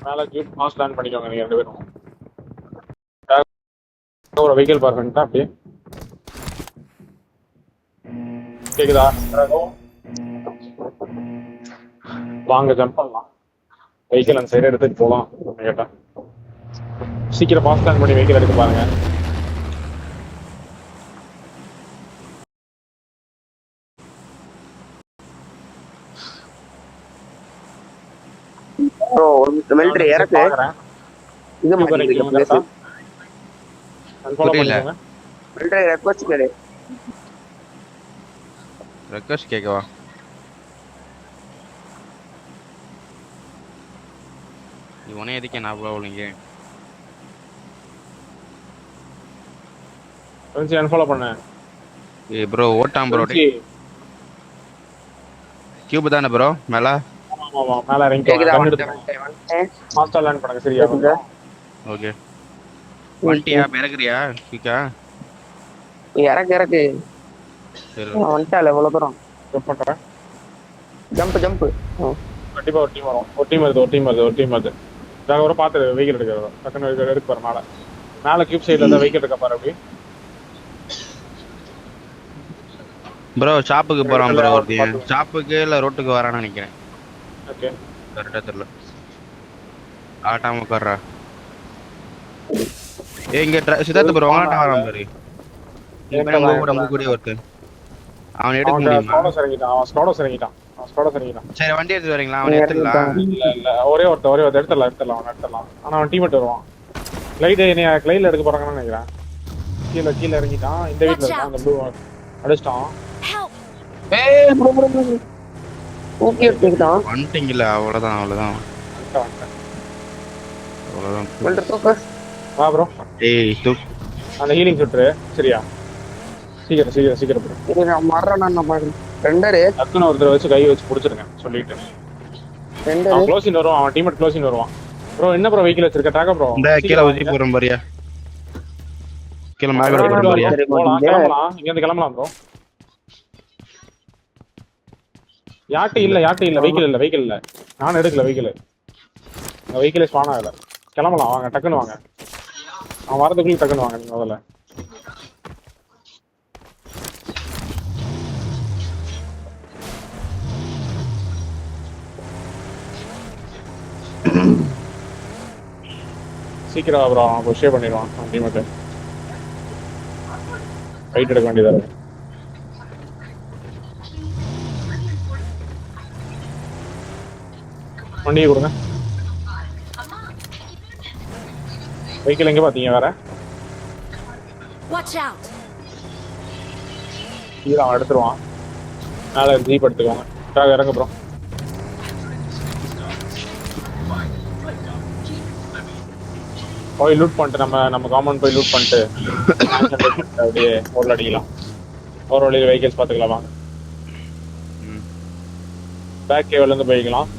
மேலே jeep mass land பண்ணிக்கோங்க நீங்கள் 2 பேரும். ஒரு வெஹிக்கிள் பார்க் பண்ணிட்டா அப்படியே கேக்குதா? வாங்க ஜம்ப் பண்ணலாம். வெஹிக்கிள் அந்த சைடு எடுத்துட்டு போகலாம் கேட்டேன். சீக்கிரம் மாஸ் லேண்ட் பண்ணி வெஹிக்கிள் எடுத்து பாருங்க. ப்ரோ மிலிட்டரி இறக்கு இது மாதிரி மிலிட்டரி ரெக்வெஸ்ட் கேளு. ரெக்வெஸ்ட் கேட்கவா? இவனே எதுக்கே நான் போவலீங்க. ஃப்ரெண்ட்ஸ் அன்ஃபாலோ பண்ணு. ஏய் ப்ரோ ஓட்டாம் ப்ரோ. கியூப் தானே ப்ரோ மேல? ஆமா மேல இறங்கிக்கோங்க. கன் எடுத்து மாஸ்டர் லேண்ட் பண்ணுங்க. சரியா? ஓகே. வண்டியா இறக்குறியா? குயிக்கா இறக்கு. சரி வந்துட்டால எவ்வளவு தூரம் ஜம்ப் பண்றேன். ஜம்ப் கண்டிப்பா ஒரு டீம் வரும். ஒரு டீம் வருது. நாங்க ஒரு பாத்து வெஹிக்கிள் எடுக்கிறோம். டக்குன்னு எடுக்க போற மேல கியூப் சைடுல தான் வெஹிக்கிள் இருக்க பாரு. அப்படி ப்ரோ ஷாப்புக்கு போறான் ப்ரோ. ஷாப்புக்கு இல்ல ரோட்டுக்கு வரான்னு நினைக்கிறேன். ஓகே கரெக்டா தெரியல. ஆட்டாம உட்கார்றா. இங்க சித்தார்த்த ப்ரோ வாங்கடா வரான் பாரு. நம்ம கூட ஒருத்தன். அவன் எடுக்க முடியுமா? ஸ்கோடோஸ் இறங்கிட்டான். சரி வண்டி எடுத்து வரீங்களா? அவன் எடுத்துடலாம். இல்ல ஒரே ஒருத்தர் எடுத்துடலாம். அவன் எடுத்துடலாம். ஆனா அவன் டீம்மேட் வருவான். கிளைட்ல எடுக்க போறாங்கன்னு நினைக்கிறேன். கீழே இறங்கிட்டான். இந்த வீட்ல இருக்கான். அந்த ப்ளூ அடிச்சிட்டான். ஏய் ப்ரோ ஓகே எடுத்துட்டான். வந்துட்டீங்களா? அவ்வளவுதான். மிலிட்டரி தூக்கு. வா ப்ரோ. ஏய் தூக்கு. அந்த ஹீலிங் சுட்டுரு. சரியா? சீக்கிரம் ப்ரோ. இது நான் மறறேன். நான் பாக்குறேன். ரெண்டரே டக்குன்னு ஒருத்தர் வச்சு கை வச்சு புடிச்சிருங்க சொல்லிட்டு. அவன் க்ளோசிங் வருவான். அவன் டீம்மேட் க்ளோசிங் வருவான். ப்ரோ என்ன ப்ரோ வெஹிக்கிள் வச்சிருக்க? டாக ப்ரோ. இந்த கீழ ஊத்தி போறோம் பாரியா. கீழ மேல போறோம் பாரியா. கிளம்பலாம். இங்க இருந்து கிளம்பலாம் ப்ரோ. யாட்டி இல்ல வெஹிக்கிள் இல்ல. நான் எடுக்கல வெஹிக்கிள். அந்த வெஹிக்கிளே ஸ்பான் ஆகல. கிளம்பலாம் வாங்க. டக்குன்னு வாங்க. அவன் வரதுக்குள்ள டக்குன்னு வாங்க. நீங்க முதல்ல சீக்கிரம் ப்ரோ. அவன் புஷே பண்ணிடுவான். டீம்மேட் ஃபைட் எடுக்க வேண்டியதா இருக்கு. வண்டியை கொடுங்க. வெஹிக்கிள் எங்க பாத்தீங்க? வேற அவன் எடுத்துருவான். மேல ஜீப் எடுத்துக்கோங்க. இறங்க ப்ரோ. போய் லூட் பண்ணிட்டு நம்ம காம்பவுண்ட் போய் லூட் பண்ணிட்டு அப்படியே ஓரல் அடிக்கலாம். ஒரு வழியில் வெஹிக்கிள்ஸ் பார்த்துக்கலாமா? பேக் கேவ்ல இருந்து போய்க்கலாம்.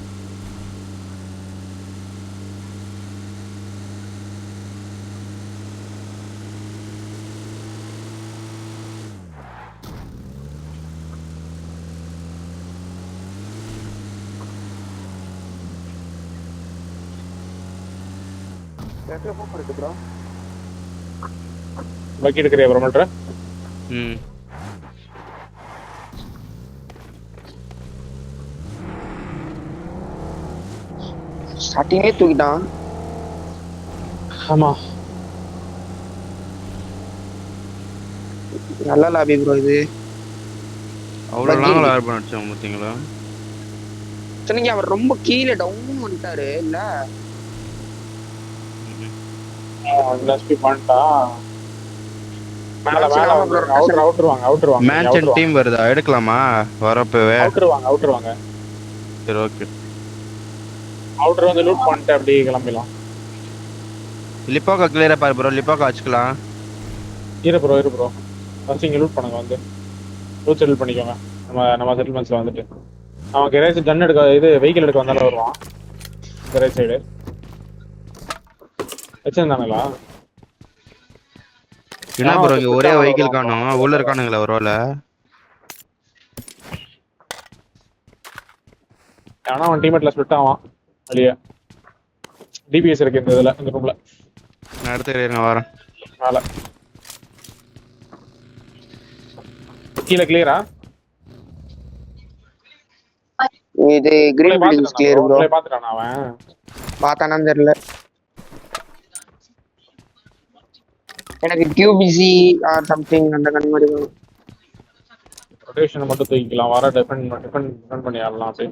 பக்கி எடுக்கிறியா ப்ரோ? மீட்டர் ஸ்டார்டிங்கே தூக்கிட்டான். ஆமா நல்ல லாபி ப்ரோ. இது அவ்வளவு லாங்ல ஆர் பண்ணச்சோம் பாத்தீங்களா? சொன்னீங்க அவர் ரொம்ப கீழே டவுன் பண்ணிட்டாரு இல்ல? மேன்ஷன் டீம் வருதா? எடுக்கலாமா? வரப்பவே அவுட்ருவாங்க. சரி ஓகே. அவுட்டர் வந்து லூட் பண்ணிட்டு அப்படியே கிளம்பிடலாம். லிப்போக்கா கிளியரா பாரு ப்ரோ. லிப்போக்கா வச்சுக்கலாம். இரு ப்ரோ. ஃபர்ஸ்ட் இங்க லூட் பண்ணுங்க. வந்து லூட் செட்டில் பண்ணிக்கோங்க. நம்ம செட்டில்மெண்ட்ஸ்ல வந்துட்டு அவன் கரேஜ் கன் எடுக்க இது வெஹிக்கிள் எடுக்க வந்தாலும் வருவான். கரேஜ் சைடு வச்சிருந்தானுங்களா? என்ன ப்ரோ இங்க ஒரே வெஹிக்கிள் காணோம். உள்ள இருக்கானுங்களா ஒருவேள? ஆனா அவன் டீம்மேட்ல ஸ்பிட் ஆவான் வெளியே. டிபிஎஸ் இருக்கு இந்த இதுல இந்த ரூம்ல நான் எடுத்து இருங்க வரேன். மேல கீழே கிளியரா இது கிரீன் பில்டிங்ஸ் கிளியர் ப்ரோ. பாத்துட்டானா அவன் பார்த்தானான்னு தெரியல. எனக்கு கியூபிசி ஆர் சம்திங் அந்த கன் மாதிரி வேணும். ரொட்டேஷனை மட்டும் தூக்கிக்கலாம் வர டிஃபெண்ட் பண்ணி ஆடலாம் அப்படி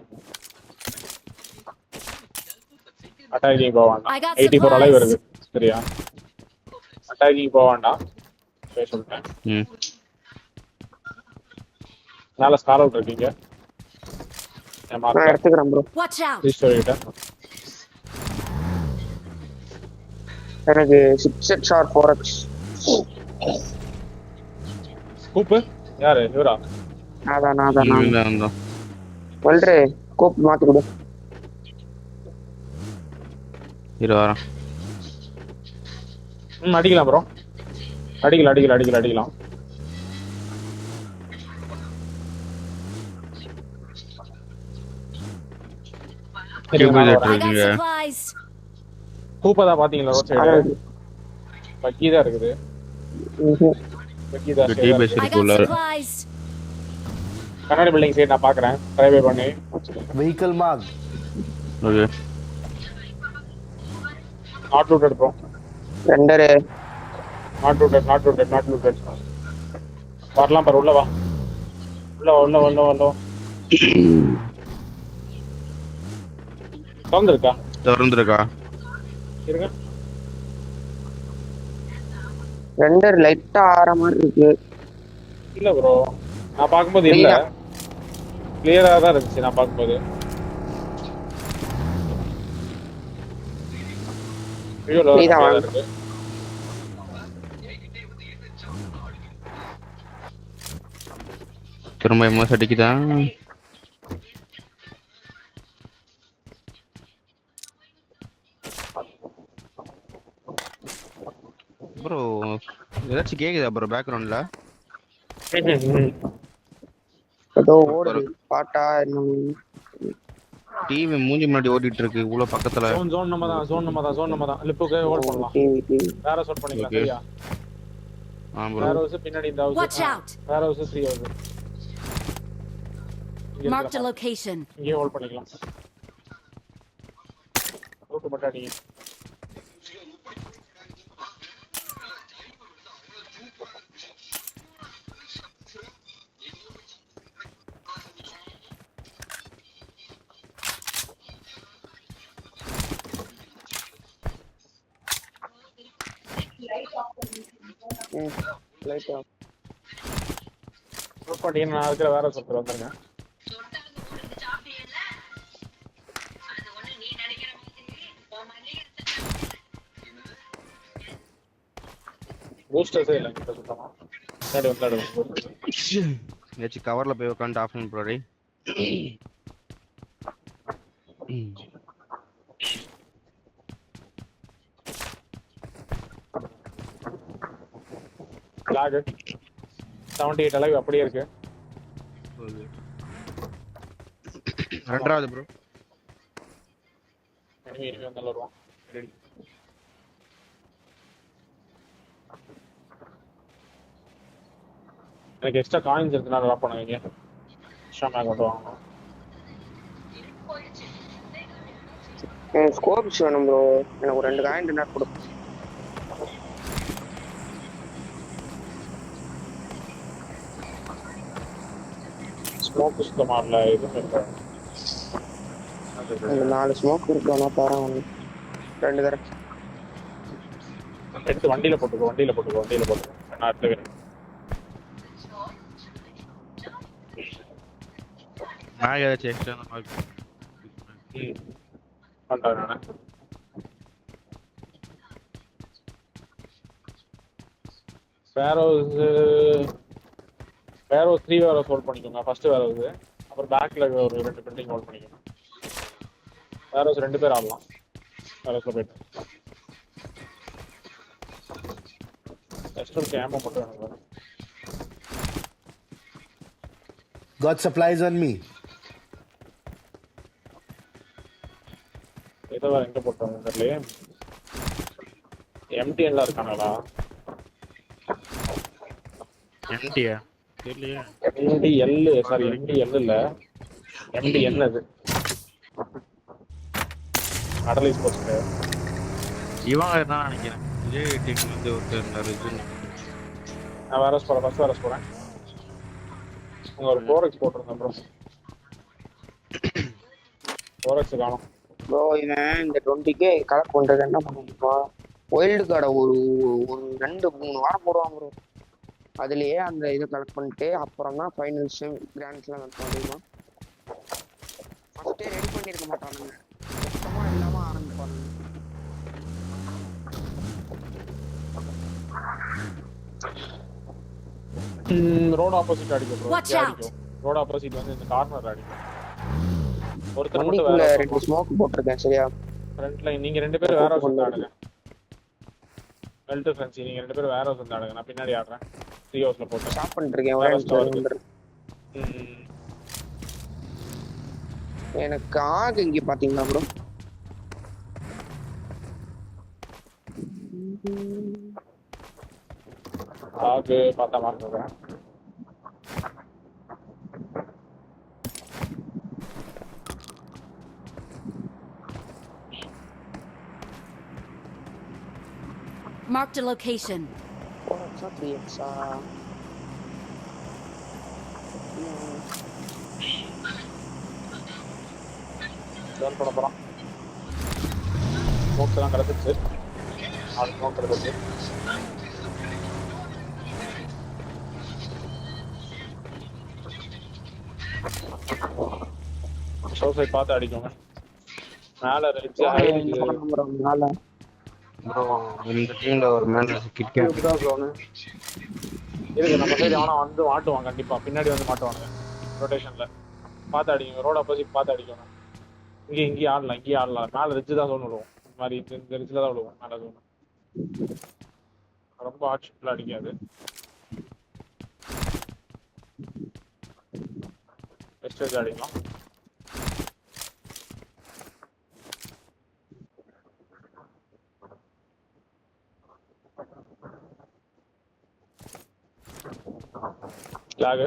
அட்டாக்கிங் போக வேண்டாம். 84 அலை வருது சரியா? அட்டாக்கிங் போக வேண்டாம் சொல்லிட்டேன். மேல ஸ்கார் அவுட் இருக்கீங்க. நான் எடுத்துக்கிறேன் ப்ரோ. எனக்கு 6x or 4x. ஸ்கூப் யாரு இவரா? நான் வல்ரே ஸ்கோப் மாத்தி கொடு. இரு வரேன். அடிக்கலாம் ப்ரோ. அடிக்கலாம். கூப்பதா பாத்தீங்களா ரோட் சைடு? பக்கி தான் இருக்குது. கண்ணாடி பில்டிங் சைடு நான் பாக்குறேன். டிரைவே பண்ணி vehicle mark. Okay. Not looted bro. ரெண்டரே நாட் லூட்டட். வரலாம் பாரு உள்ள வா. உள்ள. திறந்திருக்கா? இருங்க. ரெண்டர் லைட்டா ஆற மாதிரி இருக்கு. இல்ல ப்ரோ நான் பாக்கும்போது இல்ல. கிளியரா தான் இருந்துச்சு நான் பாக்கும்போது. இருக்கு. திரும்ப எம்எஸ் அடிக்குதான். ப்ரோ ஏதாச்சும் கேக்குதா ப்ரோ பேக்ரவுண்ட்ல? ஏதோ ஓடுது பாட்டா என்ன? டிவி மூஞ்சி முன்னாடி ஓடிட்டு இருக்கு இவ்வளவு பக்கத்துல. ஜோன் நம்ம தான் லிப்புக்கு ஹோல்ட் பண்ணலாம். வேற ஷாட் பண்ணிக்கலாம் சரியா? ப்ரோ வேற ஹவுஸ் பின்னாடி இந்த ஹவுஸ். வேற house 3 house. Marked a location. இங்கே ஹோல்ட் பண்ணிக்கலாம். ரூட் மட்டும் அடிங்க. Light off. ரூட் பண்ணி நான் இருக்கிற வேற சொல்றேன் வந்துருங்க. பூஸ்டர்ஸே இல்ல கிட்ட சுத்தமா. வந்துடுங்க. ஏச்சி கவர்ல போய் உட்கார்ந்து ஆஃப் பண்ணி ப்ரோ. லாக் 78 அளவு அப்படியே இருக்கு. ரெண்டாவது ப்ரோ. எனிமி வந்தால வருவான். ரெடி. எனக்கு எக்ஸ்ட்ரா காயின்ஸ் இருக்குனா ட்ராப் பண்ணுவீங்க. ஷாமா கொண்டு வாங்க. ஸ்கோப்ஸ் வேணும் ப்ரோ. எனக்கு ஒரு 2 காயின் என்ன கொடு. ஸ்மோக் சுத்தமாறல இது இல்ல. அந்த 4 ஸ்மோக் இருக்கு நான் தரேன் ஒன்னு. 2 தரேன். எடுத்து வண்டியில போட்டுக்கோ. நான் எடுத்துக்கிறேன். நான் ஏதாச்சும் எக்ஸ்ட்ரா பண்றேன். வேரோஸ் 3 வேரோஸ் ஹோல்ட் பண்ணிக்கோங்க. ஃபர்ஸ்ட் வேரோஸ் அப்புறம் பேக்ல ஒரு 2 பில்டிங் ஹோல்ட் பண்ணிக்கோங்க. வேரோஸ் 2 பேர் ஆடலாம். வேரோஸ்ல போயிட்டு எக்ஸ்ட்ரா கேமோ மட்டும் வேணும். Got supplies on me. இதை வேற எங்க போட்டாங்க தெரியலையே. எம்டிஎன்ல இருக்காங்களா? எம்டியா தெரியலையே. எம்டிஎல் சாரி எம்டிஎல் இல்ல, எம்டிஎன் அது கடலை ஸ்போர்ட்ஸ். இவங்க தான் நினைக்கிறேன் விஜய் டீம்ல இருந்து ஒருத்தர் இருந்தாரு. நான் வேற போறேன், ஃபர்ஸ்ட் வேற போறேன். உங்க ஒரு போரெக்ஸ் போட்டிருந்தேன் ப்ரோ. போரெக்ஸ் காணும் ப்ரோ. இவன் இந்த 20K கலெக்ட் பண்றது என்ன பண்ணுவா, ஒயில்டு கார்டை ஒரு ஒரு 2-3 வாரம் போடுவான் ப்ரோ. அதுலயே அந்த இதை கலெக்ட் பண்ணிட்டு அப்புறம் தான் ஃபைனல்ஸ் கிராண்ட்ஸ்லாம் கலெக்ட் பண்ணிடுமா. ஃபர்ஸ்டே ரெடி பண்ணிருக்க மாட்டானுங்க, மொத்தமா இல்லாம ஆரம்பிப்பானுங்க. ரோட் ஆப்போசிட் அடிக்கும் ப்ரோ. Watch out. அடிக்கும் ரோட் ஆப்போசிட் வந்து இந்த கார்னர் அடிக்கும். ஒருத்தர் மட்டும் வண்டிக்குள்ள வேற 2 ஸ்மோக் போட்டிருக்கேன் சரியா. ஃப்ரண்ட்ல நீங்க 2 பேரும் வேற ஹவுஸ் ஆடுங்க. மெல்ட் ஃப்ரெண்ட்ஸ் நீங்க 2 பேரும் வேற ஹவுஸ் ஆடுங்க. நான் பின்னாடி ஆடுறேன். 3 ஹவுஸ்ல போட்டு ஸ்டாப் பண்ணிருக்கேன். ஒரே நிமிஷம். எனக்கு ஆக இங்க பாத்தீங்களா ப்ரோ? ஆகு பார்த்தா மாட்டேன். Marked a location. What's up, Alexa? Turn பண்ண போறான். ஸ்மோக்ஸ் எல்லாம் கிடச்சிச்சு. ஆள் ஸ்மோக் கிடச்சிச்சு. சோசைட் பார்த்து அடிக்கோங்க. மேல ரெட்ஜ் மேல ப்ரோ இந்த டீம்ல ஒரு மேனேஜர் கிட்கேட் இருக்கு. நம்ம சைடு அவனா வந்து மாட்டுவான் கண்டிப்பா. பின்னாடி வந்து மாட்டுவானுங்க ரொட்டேஷன்ல. பார்த்து அடிக்கணும். ரோட் ஆப்போசிட் பார்த்து அடிக்கணும். இங்கேயும் ஆடலாம். மேல ரிச்சு தான் சோன் விடுவோம். இந்த மாதிரி இந்த ரிச்சில் தான் விடுவோம் மேல சோன். ரொம்ப ஆட்சிஃபுல்லாக அடிக்காது. வெஸ்டேஜ் அடிக்கலாம். லாக்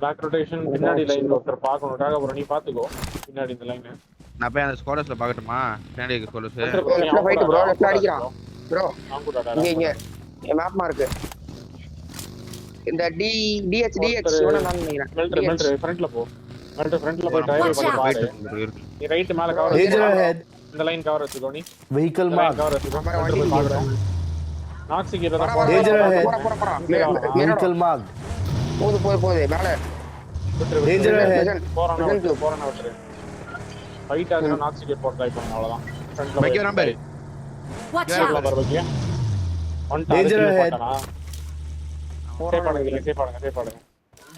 பேக் ரொட்டேஷன் பின்னாடி லைன் ஒருத்தர் பார்க்கணும். டாக ப்ரோ நீ பாத்துக்கோ பின்னாடி இந்த லைன். நான் போய் அந்த ஸ்குவாட்ஸ்ல பார்க்கட்டுமா? பின்னாடி இருக்க ஸ்குவாட்ஸ் லெஃப்ட்ல ஃபைட் ப்ரோ. லெஃப்ட்ல அடிக்கிறான் ப்ரோ. இங்க மேப் மார்க் இந்த டிஹெச் இவன நான் நினைக்கிறேன். மெல்டர் ஃப்ரண்ட்ல போ. ஃப்ரண்ட்ல போய் டிரைவர் பண்ணி பாரு. நீ ரைட் மேல கவர் Danger ahead. இந்த லைன் கவர் வச்சுக்கோ. நீ Vehicle mark. கவர் வச்சுக்கோ. நாக்ஸி கிட்ட தான் Danger ahead. Vehicle mark. போடு மேல. Danger ahead. போறானே விட்டுரு. ஃபைட் ஆகுற நாக்ஸி கிட்ட போட்டு ட்ரை பண்ணு அவ்வளவுதான். ஃப்ரண்ட்ல bike number Watch Kerala out. பர்பக்கியா ஒன் Danger ahead. சேஃப் பண்ணுங்க.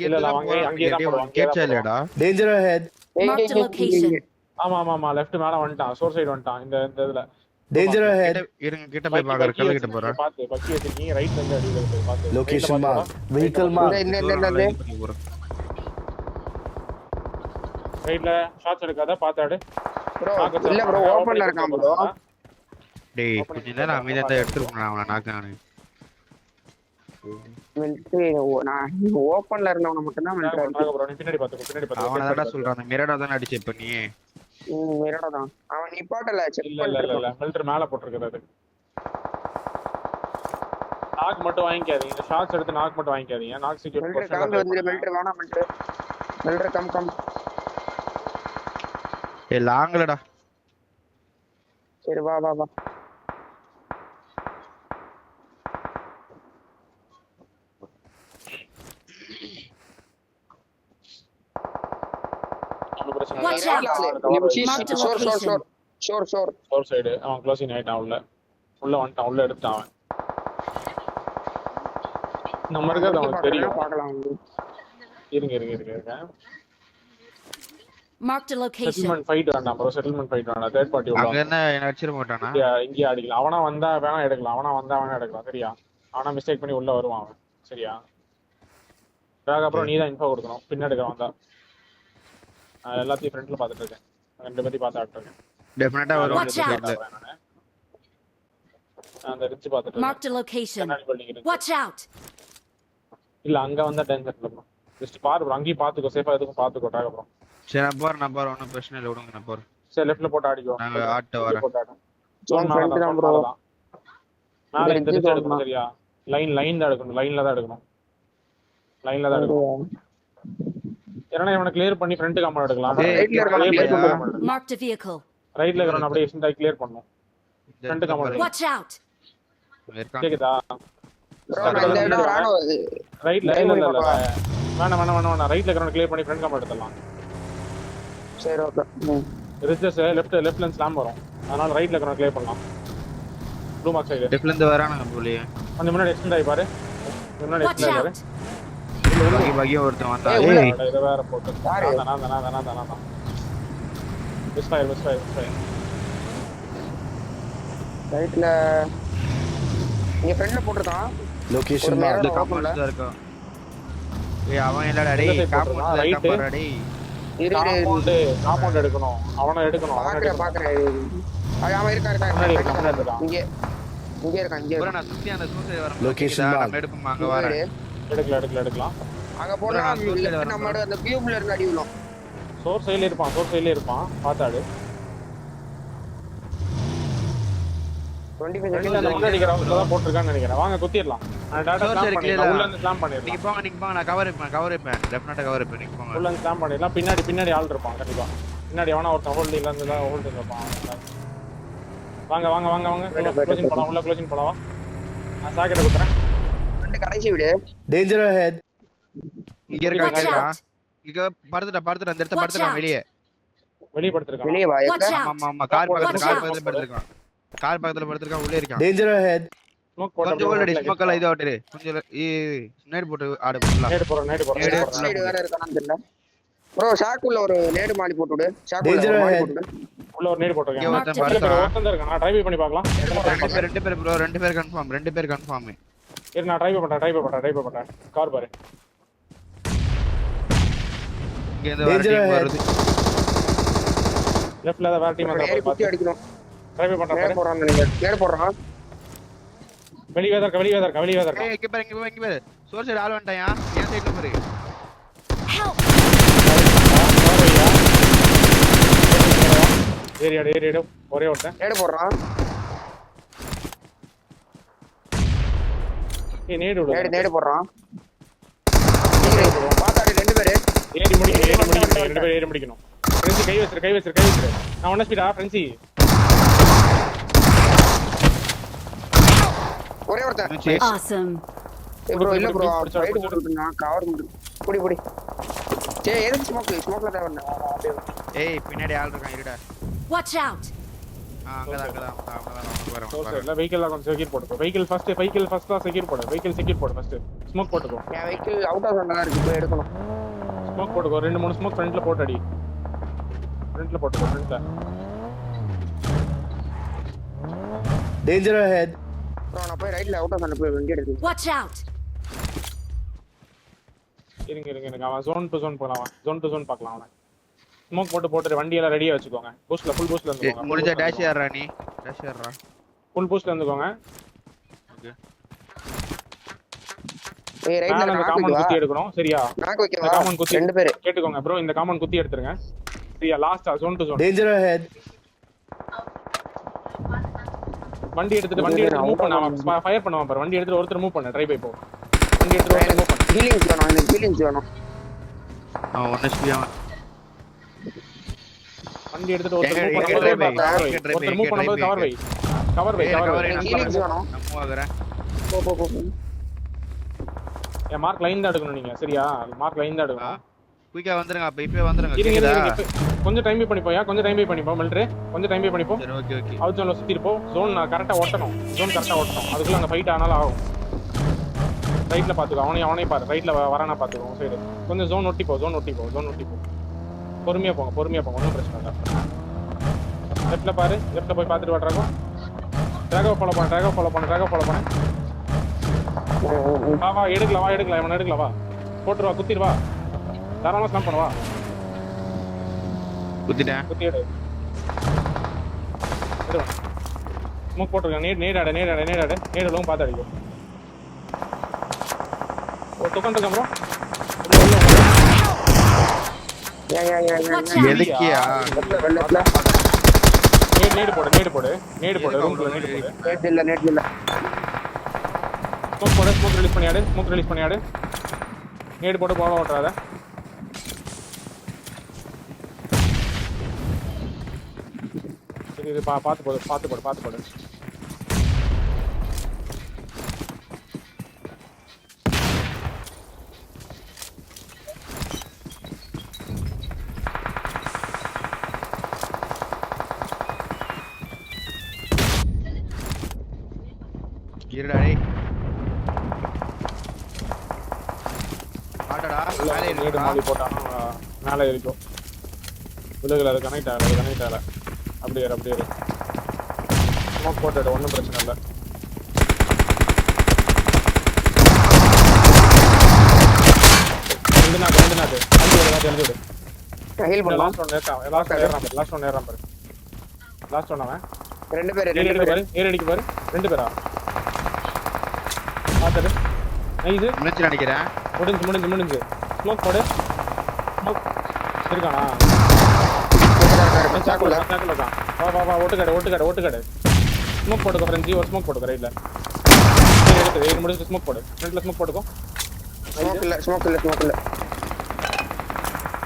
இல்ல அங்கேயே தான் போடுவாங்க. கேட்சா இல்லடா. Danger ahead. Marked a location. ஆமா லெஃப்ட் மேல வந்துட்டான். சோர் சைடு வந்துட்டான். இந்த இதுல Danger ahead. இருங்க கிட்ட போய் பாக்குற கல்ல கிட்ட போறேன். பாத்து பக்கி வச்சிருக்கீங்க. ரைட்ல இருந்து அடியில இருக்கு. பாத்து Location mark. Vehicle mark. இந்த ரைட்ல ஷாட்ஸ் எடுக்காத பாத்து ஆடு. ப்ரோ இல்ல ப்ரோ ஓபன்ல இருக்கான் ப்ரோ. டேய் கொஞ்ச நேரம் அமைதியா தான் எடுத்துறேன் அவன நாக்கானே. நான் ஓபன்ல இருந்தவன மட்டும் தான் மெல்ட் அடிச்சு. ப்ரோ நீ பின்னாடி பாத்துக்கோ. அவன தான்டா சொல்றான். அந்த மிரடா தான அடிச்சே இப்ப நீ. மிரடா தான். அவன் நிப்பாட்டல செக் இல்ல மெல்டர் மேல போட்டுருக்காரு. நாக் மட்டும் வாங்கிக்காதீங்க. இந்த ஷாட்ஸ் எடுத்து நாக் மட்டும் வாங்கிக்காதீங்க. நாக் செக்யூர் மெல்ட் காம்பு வந்து மெல்ட் வேணாம் மெல்ட் கம் ஏ லாங்கலடா. சரி வா Watch out. சோர் சைடு அவன் க்ளோசிங் ஆயிட்டான். உள்ள வந்துட்டான். உள்ள எடுத்தான் அவன். நம்ம இருக்கிறது அவனுக்கு தெரியும். பார்க்கலாம். இருங்க. Marked a location. Settlement fight வேண்டாம் ப்ரோ. தேர்ட் பார்ட்டி உள்ள அங்க என்ன அடிச்சிர மாட்டானா? இங்கே அடிக்கலாம். அவனா வந்தா வேணா எடுக்கலாம். சரியா? அவனா மிஸ்டேக் பண்ணி உள்ள வருவான் அவன். சரியா? அப்புறம் நீ தான் இன்ஃபோ கொடுக்கணும். பின்னாடி வந்தா எல்லாத்தையும் ஃப்ரண்ட்ல பாத்துட்டு இருக்கேன். 2 பேரையும் பார்த்து ஆட்டு இருக்கேன். டெஃபினட்டா வரும் Watch out. அந்த ரிட்ஜ் பார்த்துட்டு Marked a location. கண்ணாடி building இருக்கு. Watch out. இல்ல அங்க வந்தா டேஞ்சர் இல்ல ப்ரோ. ஜஸ்ட் பாரு ப்ரோ, அங்கேயும் பாத்துக்கோ, சேஃபா எதுக்கும் பாத்துக்கோ டாக ப்ரோ. சரி நான் போறேன் ஒன்றும் பிரச்சனை இல்லை விடுங்க நான் போறேன். சரி லெஃப்ட்ல போட்டு ஆடிக்கோ. நாங்க ஆட்ட வரேன். போட்டு ஆடு. Zone front தான் bro. மேல இந்த இந்த ரிட்ஜ் zone எடுக்கணும் தான். சரியா? லைன் தான் எடுக்கணும், லைன்ல தான் எடுக்கணும். ஏன்னா இவனை கிளியர் பண்ணி ஃப்ரண்ட் காம்பவுண்ட் எடுக்கலாம். ஏய், ரைட்ல இருக்கான், clear பண்ணு. Marked a vehicle. ரைட்ல இருக்கிறவன் அப்படியே எக்ஸ்டெண்ட் ஆகி கிளியர் பண்ணனும். Front compound Watch out. இருக்கான். கேக்குதா? Bro, நான் இந்த இடம் ராணுவ இது. ரைட்ல Line இல்ல பண்ணி இல்ல பார்க்கலாம். வேணாம் ரைட்ல இருக்கிறவன் கிளியர் பண்ணி ஃப்ரண்ட் காம்பவுண்ட் எடுத்துடலாம். சரி ஓகே. ரிட்ஜஸ் லெஃப்ட்ல ஸ்லாம் வரும், அதனால ரைட்ல இருக்கிறவன் கிளியர் பண்ணலாம். ப்ளூ மார்க் சைடு லெஃப்ட்ல இருந்து வரானுங்க போலியே. கொஞ்சம் முன்னாடி எக்ஸ்டெண்ட் ஆகி பாரு, முன்னாடி Watch எக்ஸ்டெண்ட் ஆகி பாரு. out. பகி ஒருத்தன் வந்தா. ஏய், உள்ள. ஏய் இதை வேற போட்டு யாரு? நான் மிஸ் ஃபயர். ரைட்ல இங்க ஃப்ரண்ட்ல போட்டுருக்கான். Location ஒரு marked. நேரம் இந்த ஓப்பன்ல. காம்பவுண்ட்ல இருக்கான். ஏய் அவன் இல்லடா எந்த டேய் side காம்பவுண்ட்ல போட்டுருக்கான்? இருக்கான் பாருடா டேய். காம்பவுண்ட் எடுக்கணும், அவனை எடுக்கணும். பாக்குறேன். அவன் இருக்கான். முன்னாடி இருக்கான். இங்க இருக்கான். bro நான் சுத்தி அந்த சூசை வரேன். Location நம்ம marked. எடுப்போம் அங்க வரேன். எடுக்கலாம். அங்க போனா நான் suicide left வரேன் நம்ம அந்த கியூப்ல இருந்து அடி விழும். சோர்ஸ் சைடுல இருப்பான் பாத்தாடு. 25 ஃப்ரண்ட்ல அந்த செகண்ட் முன்னாடி கிரவுண்ட்ல தான் போட்டுருக்கான்னு நினைக்கிறேன். வாங்க குத்திரலாம். நான் டாடா Source ஸ்லாம் இருக்குல்ல. பண்ணிடலாம். உள்ள இருந்து ஸ்லாம் பண்ணிடலாம். நீங்க போங்க நான் கவர் இருப்பேன். டெஃபினட்டா கவர் இருப்பேன். நீங்க போங்க. உள்ள இருந்து ஸ்லாம் பண்ணிடலாம். பின்னாடி ஆள் இருப்பான் கண்டிப்பா. பின்னாடி எவனா ஒருத்தன் ஹோல்ட் இல்ல இருந்தா ஹோல்ட் இருப்பான். வாங்க க்ளோசிங் போலாம். உள்ள க்ளோசிங் போலாம். நான் சாக்கெட்ட குத்துறேன். ரெண்டு கடைசி விடு. Danger ahead. இங்க இருக்கா Watch இருக்கா? out. இங்க படுத்துடா அந்த இடத்துல Watch படுத்துடா out. வெளியே. வெளிய படுத்துறேன். வெளியே வா. Watch எங்க? out. ஆமா கார் Watch பக்கத்துல out. படுத்துருக்கான். கார் பக்கத்துல படுத்துருக்கான் உள்ளே இருக்கான். Danger ahead. ஸ்மோக் கொஞ்சம் ஓல்ரெடி போட்டு ஸ்மோக் எல்லாம் இது ஆட்டரு. கொஞ்சம் நேட் போட்டு ஆடு பண்ணலாம். நேடு போறேன். Left side வேற இருக்கானு தெரியல. ப்ரோ ஷாக்குள்ள ஒரு நேடு மாலி போட்டு விடு. ஷாக்குள்ள Danger ஒரு மாலி ahead. போட்டு விடு. உள்ள ஒரு நேடு இங்க போட்டுருக்கேன். ஒருத்தன் Marked படுத்தான். ஒருத்தன் இருக்கான். நான் டிரைவ் பண்ணி பார்க்கலாம். ரெண்டு பேர் ப்ரோ ரெண்டு பேர் கன்ஃபார்ம். இரு நான் டிரைவ் பண்றேன். கார் பாரு. இங்க இருந்து வர Danger டீம் ahead. வருது. லெஃப்ட்ல தான் வேற டீம் ஏறி வந்தா குத்தி பாத்து. அடிக்கணும். டிரைவ் பண்றேன் நேடு பாரு. போறான் நினைக்கிறேன். நேடு போறான். வெளிய தான் இருக்க. ஏய் இங்க பாரு. சோர்ஸ் சைடு ஆள் வந்துட்டாயா? என் சைடுல பாரு. Help. ஏரியா ஒரே ஒருத்தன். நேடு போறான். நேடு விடு. நேடு போறான். பாத்தாடி ரெண்டு பேரு. ஏறி முடிக்கணும். ரெண்டு பேரும் ஏறி முடிக்கணும். ஃப்ரெண்ட்ஸ் கை வச்சிரு. நான் ஒண்ணு ஸ்பீடா ஃப்ரெண்ட்ஸ். ஒரே ஒருத்தன். Awesome. ப்ரோ இல்ல ப்ரோ பிடிச்சா, ஃபைட் பிடிச்சா. போட்டுட்டு நான் கவர் பண்ணு. புடி. டேய் எதுக்கு ஸ்மோக்ல தான் வரணும். ஏய் பின்னாடி ஆள் இருக்கான் இருடா. Watch out. அங்கதான் சோர்ஸ் இல்ல வெஹிக்கிள்ல கொஞ்சம் செக்யூர் போட்டுக்கோ. வெஹிக்கிள் ஃபர்ஸ்ட் தான் செக்யூர் போடு. வெஹிக்கிள் செக்யூர் போடு ஃபர்ஸ்ட். ஸ்மோக் போட்டுக்கோ. என் வெஹிக்கிள் அவுட் ஆஃப் தான் இருக்கு. போய் எடுக்கணும். ஸ்மோக் போட்டுக்கோ. 2-3 ஸ்மோக் ஃப்ரண்ட்ல போட்டு அடி. ஃப்ரண்ட்ல போட்டுக்கோ. Danger ahead. ப்ரோ நான் போய் ரைட்ல அவுட் ஆஃப் போய் வண்டி எடுத்து. Watch out. இருங்க. அவன் ஜோன் டு ஜோன் போலாம். ஜோன் டு ஜோன் பார்க்கலாம் அவனை. ஸ்மோக் போட்டு வண்டி எல்லாம் ரெடியா வச்சுக்கோங்க. ஃபுல் பூஸ்ட்ல இருந்துக்கோங்க. முடிஞ்ச டேஷ் ஏறா நீ. டேஷ் ஏறா. ஃபுல் பூஸ்ட்ல இருந்துக்கோங்க. ஓகே. ஏய் ரைட்ல அந்த நான் காமன் குத்தி குத்தி எடுக்கணும். சரியா? நான் வைக்கவா? காமன் குத்தி ரெண்டு பேரு. கேட்டுக்கோங்க ப்ரோ. இந்த காமன் குத்தி எடுத்துருங்க. சரியா? லாஸ்டா zone to zone. Danger ahead. வண்டி எடுத்துட்டு மூவ் பண்ண ஃபயர் பண்ணுவான் பாரு. வண்டி எடுத்துட்டு ஒருத்தர் மூவ் பண்ணு. ட்ரை பை போ. வண்டி எடுத்துட்டு ஒருத்தர் மூவ் பண்ணு. ஹீலிங்ஸ் வேணும். எனக்கு ஹீலிங்ஸ் வேணும். அவன் 1 HP அவன். வண்டி எடுத்துட்டு ஒருத்தர் மூவ் எங்க பண்ணும்போது drive கவர் வை. எங்க drive ஒருத்தர் மூவ் பண்ணும்போது கவர் வை. கவர் வை. எனக்கு ஹீலிங்ஸ் வேணும். நான் மூவ் ஆகுறேன். போ. என் மார்க் லைன் தான் எடுக்கணும் நீங்க. சரியா? மார்க் லைன் தான் எடுக்கணும். குயிக்கா வந்துருங்க. அப்ப இப்பவே வந்துருங்க. இருங்க கேக்குதா? கொஞ்சம் டைம் பே பண்ணிப்போயா. கொஞ்சம் டைம் பே பண்ணிப்போ. மிலிட்டரி கொஞ்சம் டைம் பே பண்ணிப்போ. சரி ஓகே. அவுட் ஜோன்ல சுத்தி இருப்போம். ஜோன் கரெக்டா ஓட்டணும். அதுக்குள்ள அங்க ஃபைட் ஆனாலும் ஆகும். ரைட்ல பாத்துக்கோ. அவனே பாரு. ரைட்ல வரானா பாத்துக்கோ. சைடு கொஞ்சம் ஜோன் ஒட்டி போ. பொறுமையா போங்க. ஒன்றும் பிரச்சனை இல்லை. லெஃப்ட்ல பாரு. லெஃப்ட்ல போய் பார்த்துட்டு வாட்றாங்க. டிராகோ ஃபாலோ பண்ணு. வா எடுக்கலாம். இவனை எடுக்கலாம். வா போட்டுருவா. குத்திடுவா. தாராளமா ஸ்லாம் பண்ணுவா. குத்திட்டேன். குத்தி எடு. எடுத்துருவேன். ஸ்மோக் போட்டுருக்கேன். நேடாடும் பார்த்து அடிக்கும். ஒரு தொக்கன் இருக்கா ப்ரோ? Watch out! எதுக்கியா வெள்ளத்துல நேடு போடு ரூம்குள்ள நேடு போடு. நேட் இல்ல ஸ்மோக் ரிலீஸ் பண்ணியாடு. நேடு போட்டு போக ஓட்டுறாத. இது பார்த்து போடு. இருடா டேய் ஆட்டடா மேலே நேடு இருக்கா மாடி போட்டானா மேலே இருக்கும். விழுகல, அது கனெக்ட் ஆகல. அப்படியே இரு. ஸ்மோக் போட்டுடு, ஒன்றும் பிரச்சனை இல்லை. ரெண்டு நாக்கு எழுதி விடு. ஹீல் பண்ணலாம். லாஸ்ட் ஒன் ஏறான் பாரு. லாஸ்ட் ஒன் அவன் ரெண்டு பேர் ஏர் அடிக்க பாரு. 2 பேரா பார்த்துடு. நைஸு முடிச்சு நினைக்கிறேன். முடிஞ்சு. ஸ்மோக் போடு. ஸ்மோக் இருக்கானா? சாக்குல தான். வா ஒட்டுக்காடு. ஸ்மோக் போட்டுக்கோ ஃப்ரெண்ட்ஸி. ஒரு ஸ்மோக் போட்டுக்கோ ரைட்ல. எடுத்து முடிச்சு ஸ்மோக் போடு. ஃப்ரண்ட்ல ஸ்மோக் போட்டுக்கோ. ஸ்மோக் இல்ல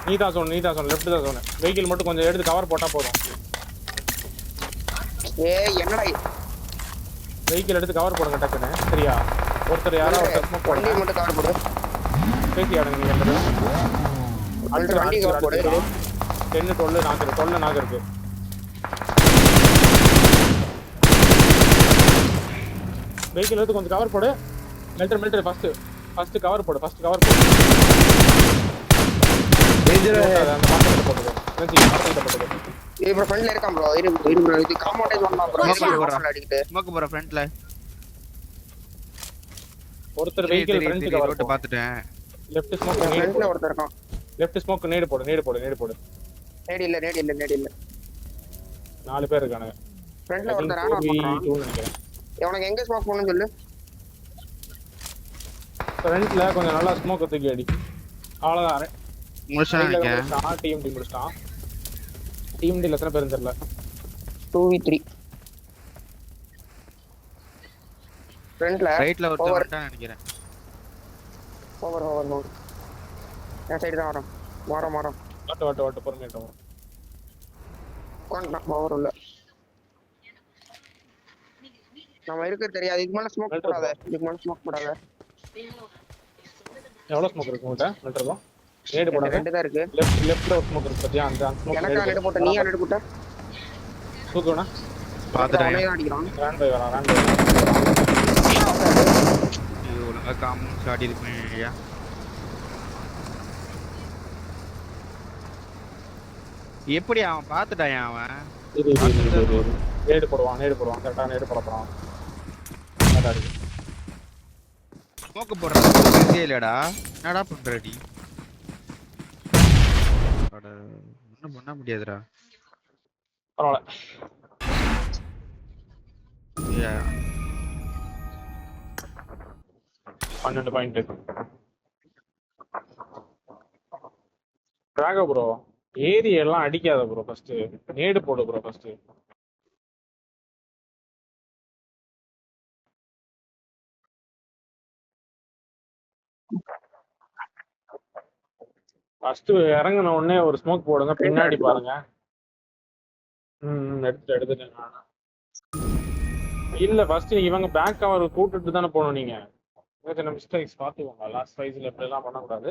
நீ தான் சொன்ன லெஃப்ட் தான் சொன்ன. வெஹிக்கிள் மட்டும் கொஞ்சம் எடுத்து கவர் போட்டா போதும். என்னடா வெஹிக்கிள் எடுத்து கவர் போடுங்க டக்குன்னு. சரியா? ஒருத்தர் யாராவது ஸ்மோக் போடுங்க. வண்டி மட்டும் கவர் போடு. பேசி ஆடுங்க நீங்க ரெண்டு. வண்டி கவர் போடு. 10 12 நாக்கு இருக்கு. வெஹிக்கிள் எடுத்து கொஞ்சம் கவர் போடு. மிலிட்டரி ஃபர்ஸ்ட் கவர் போடு. Danger ahead. அந்த மார்க்கெட்ல போட்டுக்கோ. இப்போ ஃப்ரண்ட்ல இருக்கான் ப்ரோ. இரு ப்ரோ. இது காம்பவுண்டேஜ் பண்ணலாம் ப்ரோ. Watch out. அடிக்கிட்டு ஸ்மோக் போற ஃப்ரண்ட்ல ஒருத்தர் வெஹிக்கிள் ஃப்ரண்ட் கவர் ரோட் பார்த்துட்டேன். லெஃப்ட் ஸ்மோக் ஃப்ரண்ட்ல ஒருத்தர் இருக்கான். லெஃப்ட் ஸ்மோக் நேடு போடு. நேடி இல்ல 4 பேர் இருக்கானுங்க. ஃப்ரண்ட்ல ஒருத்தர் ஆனா நினைக்கிறேன். உனக்கு எங்க ஸ்மோக் பண்ணனும் சொல்லு. ஃப்ரண்ட்ல கொஞ்சம் நல்லா ஸ்மோக் தூக்கி அடி. அவ்வளவுதான். முடிச்சு நினைக்கிறேன். டீம் முடிச்சிட்டான். டீம் டீல் எத்தனை பேர் தெரியல. 2v3 ஃப்ரண்ட்ல ரைட்ல ஒருத்தன் வரட்டான்னு நினைக்கிறேன். ஓவர் என் சைடு தான் வரோம் வாட்டு பொறுமையா கொண்டா ஓவர் உள்ள நம்ம இருக்கிறது தெரியாது. இதுக்கு மேல ஸ்மோக் போடாத. எவ்வளவு ஸ்மோக் இருக்கு உங்கள்கிட்ட? மிலிட்டரிக்கும் நேடு போடாத. 2 தான் இருக்கு. லெஃப்ட்ல ஒரு ஸ்மோக் இருக்கு பாத்தியா? அந்த ஸ்மோக் எனக்கு நேடு போட்ட. நீ நேடு போட்ட. தூக்குவனா? பார்த்துட்டேன். அவனே தான் அடிக்கிறான். ரன் பை வரான். இது ஒழுங்கா காமன் ஷாட் இருப்பேன் ஐயா. எப்படி அவன் பார்த்துட்டான் அவன்? நேடு போடுவான். கரெக்டா நேடு போட போறான். ஸ்மோக் போடுறான் இல்லடா. என்னடா பண்றடி? ஒன்றும் பண்ண முடியாதுடா. பரவாயில்ல. 12 பாயிண்ட். ராக ப்ரோ ஏரியா எல்லாம் அடிக்காத ப்ரோ. ஃபர்ஸ்ட் நேடு போடு ப்ரோ. ஃபர்ஸ்ட் இறங்கின உடனே ஒரு ஸ்மோக் போடுங்க. பின்னாடி பாருங்க. எடுத்துட்டேன். இல்ல ஃபர்ஸ்ட் இவங்க பேக் கவர் கூட்டிட்டு தானே போகணும். நீங்க மிஸ்டேக்ஸ் பாத்துக்கோங்க. லாஸ்ட் ஃபைஸ்ல இப்படி எல்லாம் பண்ணக்கூடாது.